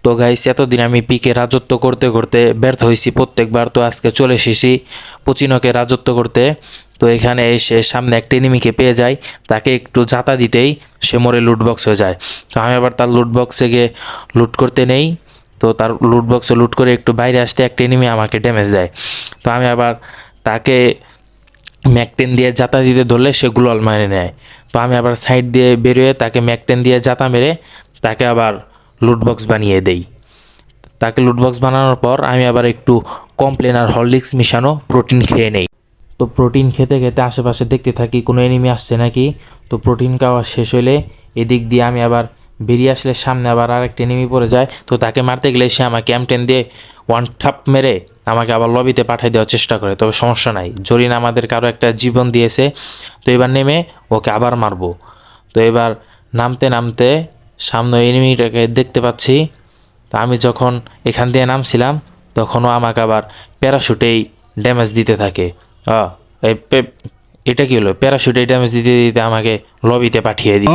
তো গাইস, এতদিন আমি পিকে রাজত্ব করতে করতে ব্যর্থ হয়েছি প্রত্যেকবার। তো আজকে চলে এসেছি পুচিনোকে রাজত্ব করতে। তো এখানে এসে সামনে একটা এনিমিকে পেয়ে যায়, তাকে একটু জাতা দিতেই সে মরে লুটবক্স হয়ে যায়। তো আমি আবার তার লুটবক্সে গিয়ে লুট করতে নেই। তো তার লুটবক্সে লুট করে একটু বাইরে আসতে একটা এনিমি আমাকে ড্যামেজ দেয়। তো আমি আবার তাকে ম্যাকটেন দিয়ে জাতা দিতে ধরলে সে গ্লোয়াল মেরে নেয়। তো আমি আবার সাইড দিয়ে বেরোয় তাকে ম্যাকটেন দিয়ে জাতা মেরে তাকে আবার লুটবক্স বানিয়ে দেই। তাকে লুটবক্স বানানোর পর আমি আবার একটু কমপ্লেন আর হরলিক্স মিশানো প্রোটিন খেয়ে নেই। তো প্রোটিন খেতে খেতে আশেপাশে দেখতে থাকি কোনো এনিমি আসছে নাকি। তো প্রোটিন খাওয়া শেষ হলে এদিক দিয়ে আমি আবার বেরিয়ে আসলে সামনে আবার আরেকটা এনিমি পড়ে যায়। তো তাকে মারতে গেলে সে আমাকে M10 দিয়ে ওয়ান ঠাপ মেরে আমাকে আবার লবিতে পাঠিয়ে দেওয়ার চেষ্টা করে। তবে সমস্যা নাই, জরিন আমাদের কারো একটা জীবন দিয়েছে। তো এবার নেমে ওকে আবার মারবো। তো এবার নামতে নামতে সামনে এনিমিটাকে দেখতে পাচ্ছি। তা আমি যখন এখান দিয়ে নামছিলাম তখনও আমাকে আবার প্যারাশুটেই ড্যামেজ দিতে থাকে। এই এটা কি হলো, প্যারাশুটেই ড্যামেজ দিতে দিতে আমাকে লবিতে পাঠিয়ে দিই।